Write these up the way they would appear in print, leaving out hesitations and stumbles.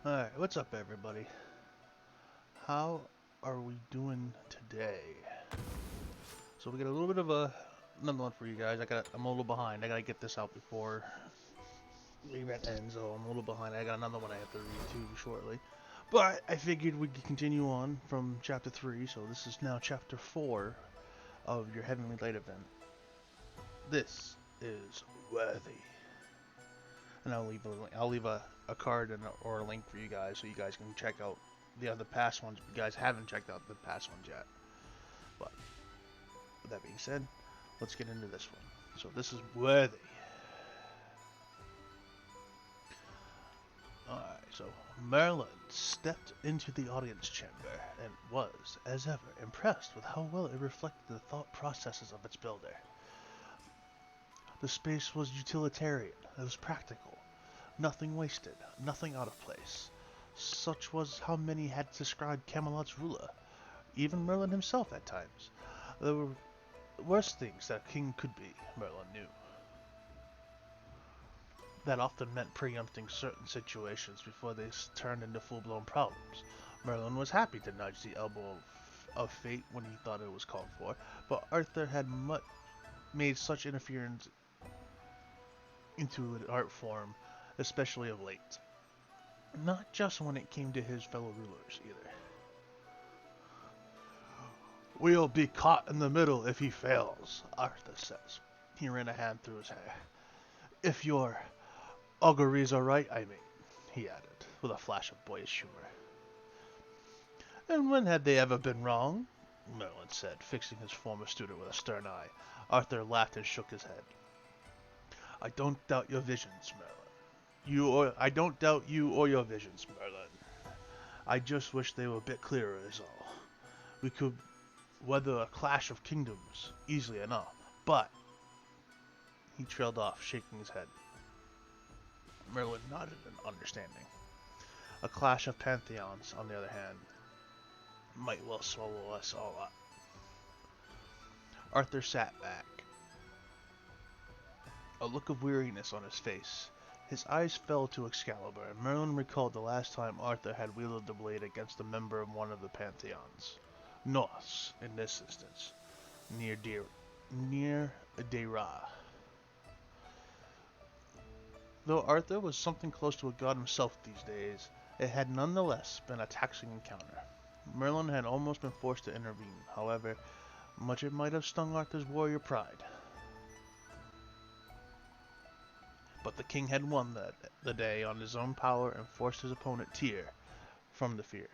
Alright, what's up everybody? How are we doing today? So we got a little bit of another one for you guys. I'm a little behind. I gotta get this out before the event ends, so I'm a little behind. I got another one I have to read too shortly. But I figured we could continue on from chapter 3, so this is now chapter 4 of your Heavenly Light event. This is worthy. And I'll leave a card or a link for you guys so you guys can check out the other past ones. If you guys haven't checked out the past ones yet. But with that being said, let's get into this one. So this is worthy. Alright, so Merlin stepped into the audience chamber and was, as ever, impressed with how well it reflected the thought processes of its builder. The space was utilitarian, it was practical, nothing wasted, nothing out of place. Such was how many had described Camelot's ruler, even Merlin himself at times. There were worse things that a king could be, Merlin knew. That often meant preempting certain situations before they turned into full-blown problems. Merlin was happy to nudge the elbow of fate when he thought it was called for, but Arthur had made such interference into an art form, especially of late. Not just when it came to his fellow rulers, either. "We'll be caught in the middle if he fails," Arthur says. He ran a hand through his hair. "If your auguries are right, I mean," he added, with a flash of boyish humor. "And when had they ever been wrong?" Merlin said, fixing his former student with a stern eye. Arthur laughed and shook his head. "I don't doubt your visions, Merlin. I don't doubt you or your visions, Merlin. I just wish they were a bit clearer is all. We could weather a clash of kingdoms easily enough, but..." He trailed off, shaking his head. Merlin nodded in understanding. "A clash of pantheons, on the other hand, might well swallow us all up." Arthur sat back, a look of weariness on his face. His eyes fell to Excalibur, and Merlin recalled the last time Arthur had wielded the blade against a member of one of the pantheons. Norse, in this instance, near Dera. Though Arthur was something close to a god himself these days, it had nonetheless been a taxing encounter. Merlin had almost been forced to intervene, however much it might have stung Arthur's warrior pride. But the king had won the day on his own power and forced his opponent Tyr from the field.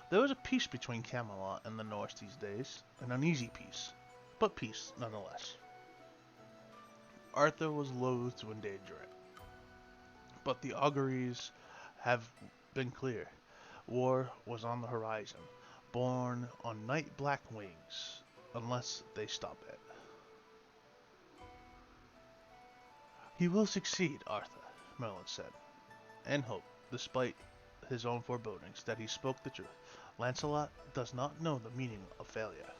There was a peace between Camelot and the Norse these days, an uneasy peace, but peace nonetheless. Arthur was loath to endanger it, but the auguries have been clear. War was on the horizon, born on night-black wings, unless they stop it. "He will succeed, Arthur," Merlin said, and hoped, despite his own forebodings, that he spoke the truth. Lancelot does not know the meaning of failure.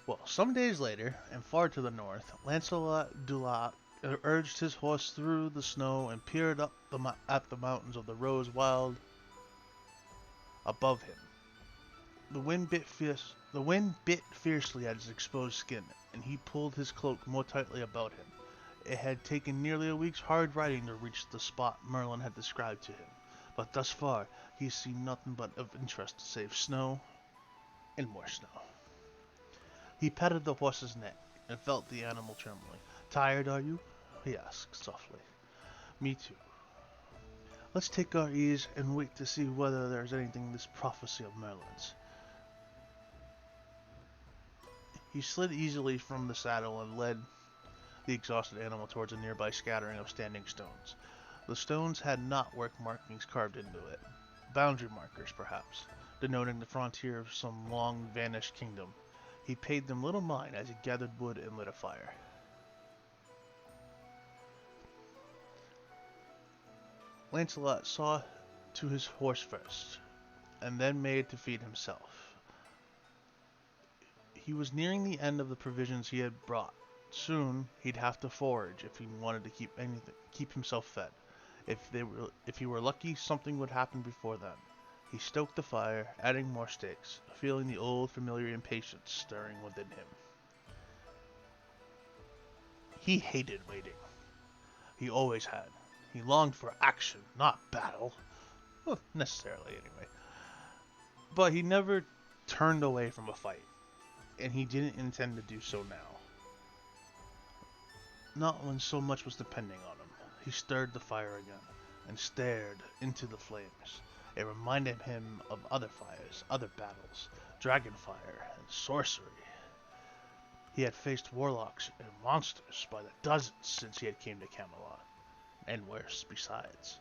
Well, some days later, and far to the north, Lancelot du Lac urged his horse through the snow and peered up at the mountains of the Rose Wild above him. The wind bit fiercely at his exposed skin, and he pulled his cloak more tightly about him. It had taken nearly a week's hard riding to reach the spot Merlin had described to him, but thus far he had seen nothing but of interest save snow and more snow. He patted the horse's neck and felt the animal trembling. "Tired, are you?" he asked softly. "Me too. Let's take our ease and wait to see whether there's anything in this prophecy of Merlin's." He slid easily from the saddle and led the exhausted animal towards a nearby scattering of standing stones. The stones had not work markings carved into it, boundary markers perhaps, denoting the frontier of some long-vanished kingdom. He paid them little mind as he gathered wood and lit a fire. Lancelot saw to his horse first, and then made to feed himself. He was nearing the end of the provisions he had brought Soon he'd have to forage if he wanted to keep himself fed. If he were lucky, something would happen before then. He stoked the fire, adding more sticks, feeling the old familiar impatience stirring within him. He hated waiting. He always had. He longed for action, not battle. Well, necessarily, anyway. But he never turned away from a fight, and he didn't intend to do so now. Not when so much was depending on him. He stirred the fire again, and stared into the flames. It reminded him of other fires, other battles, dragon fire, and sorcery. He had faced warlocks and monsters by the dozens since he had came to Camelot, and worse besides.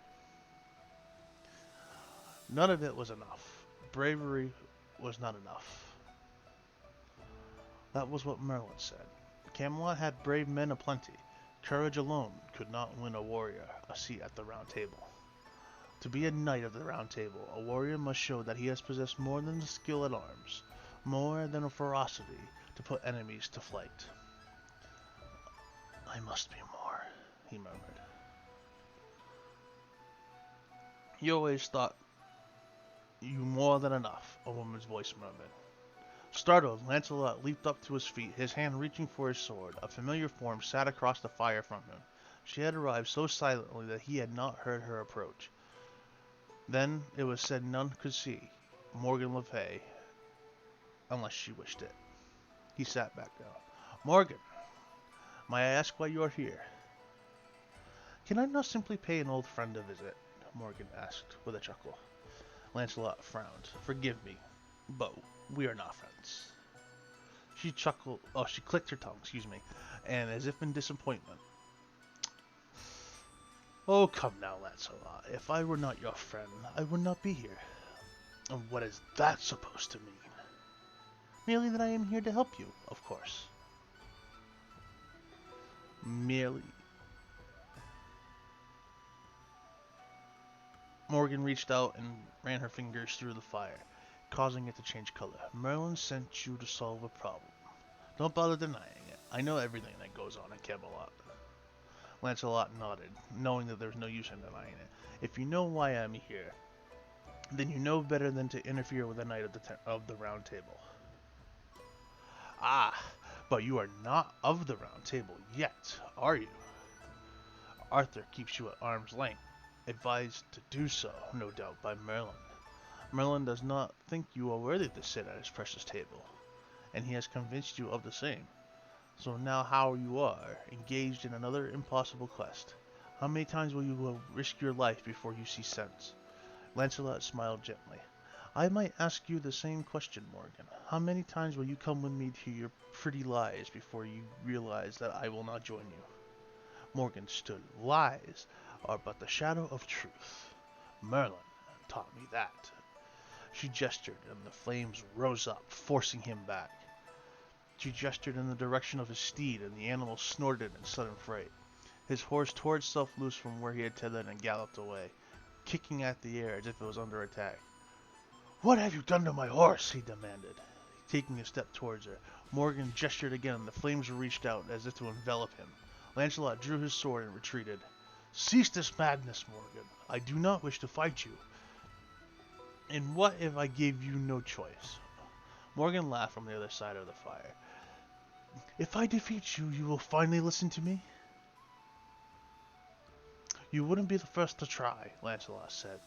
None of it was enough. Bravery was not enough. That was what Merlin said. Camelot had brave men aplenty. Courage alone could not win a warrior a seat at the Round Table. To be a knight of the Round Table, a warrior must show that he has possessed more than skill at arms, more than a ferocity to put enemies to flight. I must be more, he murmured. You always thought you more than enough, a woman's voice murmured. Startled, Lancelot leaped up to his feet, his hand reaching for his sword. A familiar form sat across the fire from him. She had arrived so silently that he had not heard her approach. Then it was said none could see Morgan Le Fay, unless she wished it. He sat back down. Morgan, may I ask why you are here? Can I not simply pay an old friend a visit? Morgan asked with a chuckle. Lancelot frowned. Forgive me, but we are not friends. She clicked her tongue, and as if in disappointment. Oh, come now, Lancelot. If I were not your friend, I would not be here. And what is that supposed to mean? Merely that I am here to help you, of course. Merely. Morgan reached out and ran her fingers through the fire, causing it to change color. Merlin sent you to solve a problem. Don't bother denying it. I know everything that goes on in Camelot. Lancelot nodded, knowing that there was no use in denying it. If you know why I'm here, then you know better than to interfere with the Knight of the Round Table. Ah, but you are not of the Round Table yet, are you? Arthur keeps you at arm's length, advised to do so, no doubt, by Merlin. Merlin does not think you are worthy to sit at his precious table, and he has convinced you of the same. So now how you are, engaged in another impossible quest. How many times will you risk your life before you see sense? Lancelot smiled gently. I might ask you the same question, Morgan. How many times will you come with me to your pretty lies before you realize that I will not join you? Morgan stood. Lies are but the shadow of truth. Merlin taught me that. She gestured, and the flames rose up, forcing him back. She gestured in the direction of his steed, and the animal snorted in sudden fright. His horse tore itself loose from where he had tethered and galloped away, kicking at the air as if it was under attack. What have you done to my horse? He demanded, taking a step towards her. Morgan gestured again, and the flames reached out as if to envelop him. Lancelot drew his sword and retreated. Cease this madness, Morgan. I do not wish to fight you. And what if I gave you no choice? Morgan laughed from the other side of the fire. If I defeat you, you will finally listen to me? You wouldn't be the first to try, Lancelot said,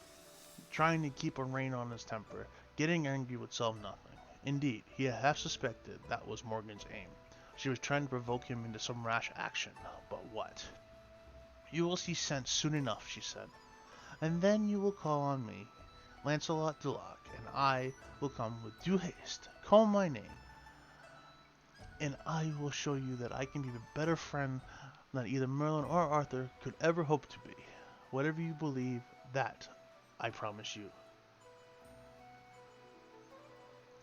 trying to keep a rein on his temper. Getting angry would solve nothing. Indeed, he had half suspected that was Morgan's aim. She was trying to provoke him into some rash action, but what? You will see sense soon enough, she said, and then you will call on me, Lancelot du Lac, and I will come with due haste. Call my name, and I will show you that I can be a better friend than either Merlin or Arthur could ever hope to be. Whatever you believe, that I promise you.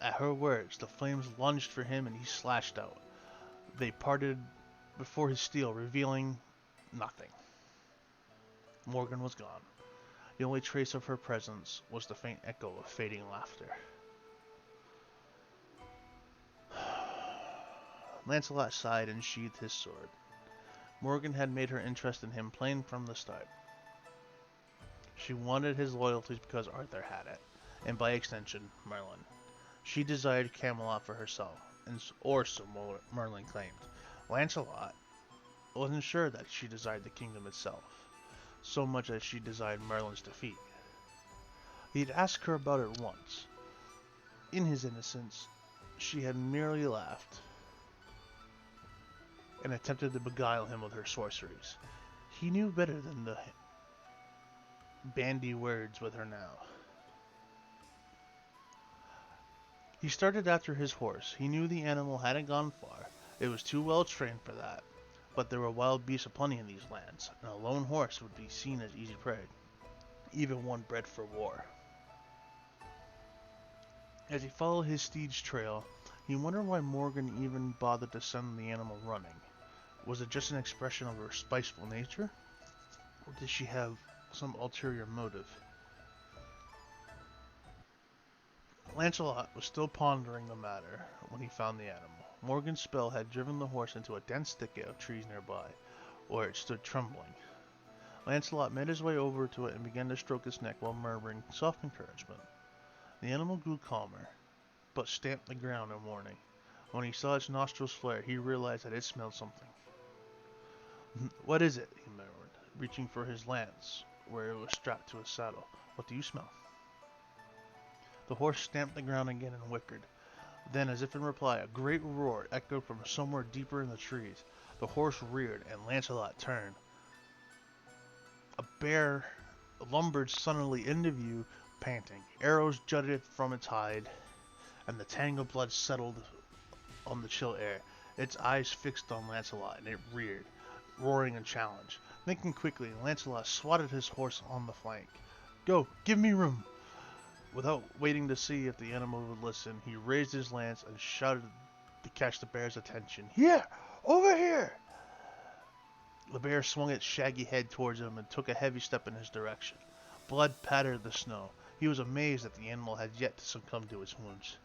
At her words, the flames lunged for him and he slashed out. They parted before his steel, revealing nothing. Morgan was gone. The only trace of her presence was the faint echo of fading laughter. Lancelot sighed and sheathed his sword. Morgan had made her interest in him plain from the start. She wanted his loyalties because Arthur had it, and by extension, Merlin. She desired Camelot for herself, or so Merlin claimed. Lancelot wasn't sure that she desired the kingdom itself, so much as she desired Merlin's defeat. He'd asked her about it once. In his innocence, she had merely laughed and attempted to beguile him with her sorceries. He knew better than to bandy words with her now. He started after his horse. He knew the animal hadn't gone far. It was too well trained for that. But there were wild beasts aplenty in these lands, and a lone horse would be seen as easy prey, even one bred for war. As he followed his steed's trail, he wondered why Morgan even bothered to send the animal running. Was it just an expression of her spiteful nature? Or did she have some ulterior motive? Lancelot was still pondering the matter when he found the animal. Morgan's spell had driven the horse into a dense thicket of trees nearby, where it stood trembling. Lancelot made his way over to it and began to stroke its neck while murmuring soft encouragement. The animal grew calmer, but stamped the ground in warning. When he saw its nostrils flare, he realized that it smelled something. "What is it?" he murmured, reaching for his lance, where it was strapped to his saddle. "What do you smell?" The horse stamped the ground again and whickered. Then, as if in reply, a great roar echoed from somewhere deeper in the trees. The horse reared, and Lancelot turned. A bear lumbered suddenly into view, panting. Arrows jutted from its hide, and the tang of blood settled on the chill air. Its eyes fixed on Lancelot, and it reared, roaring in challenge. Thinking quickly, Lancelot swatted his horse on the flank. "Go, give me room!" Without waiting to see if the animal would listen, he raised his lance and shouted to catch the bear's attention. "Here! Over here!" The bear swung its shaggy head towards him and took a heavy step in his direction. Blood pattered the snow. He was amazed that the animal had yet to succumb to its wounds.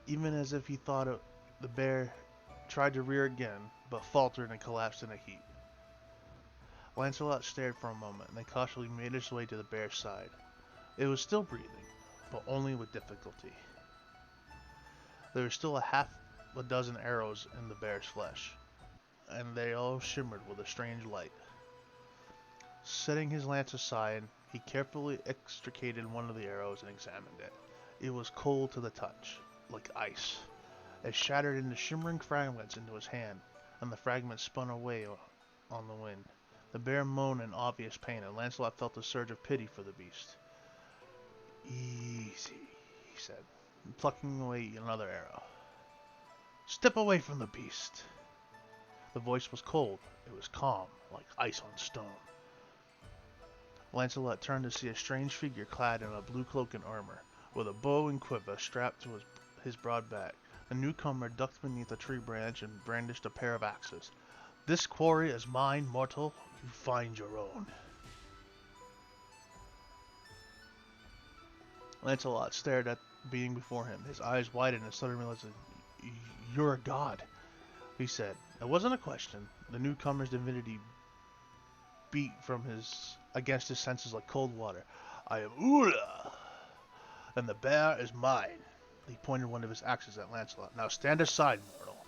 Even as if he thought it, the bear tried to rear again, but faltered and collapsed in a heap. Lancelot stared for a moment, and then cautiously made his way to the bear's side. It was still breathing, but only with difficulty. There were still half a dozen arrows in the bear's flesh, and they all shimmered with a strange light. Setting his lance aside, he carefully extricated one of the arrows and examined it. It was cold to the touch, like ice. It shattered into shimmering fragments into his hand, and the fragments spun away on the wind. The bear moaned in obvious pain, and Lancelot felt a surge of pity for the beast. "Easy," he said, plucking away another arrow. "Step away from the beast." The voice was cold. It was calm, like ice on stone. Lancelot turned to see a strange figure clad in a blue cloak and armor, with a bow and quiver strapped to his broad back. The newcomer ducked beneath a tree branch and brandished a pair of axes. "This quarry is mine, mortal. You find your own." Lancelot stared at the being before him. His eyes widened and suddenly realized, "You're a god," he said. It wasn't a question. The newcomer's divinity beat against his senses like cold water. "I am Ula, and the bear is mine." He pointed one of his axes at Lancelot. "Now stand aside, mortal,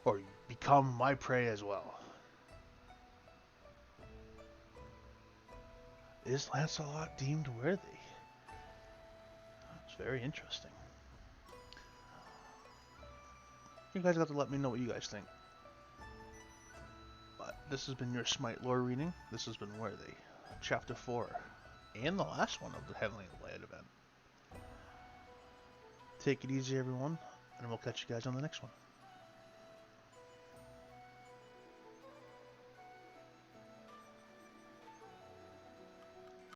or you become my prey as well." Is Lancelot deemed worthy? It's very interesting. You guys got to let me know what you guys think. But this has been your Smite lore reading. This has been Worthy, Chapter 4, and the last one of the Heavenly Blade event. Take it easy, everyone, and we'll catch you guys on the next one.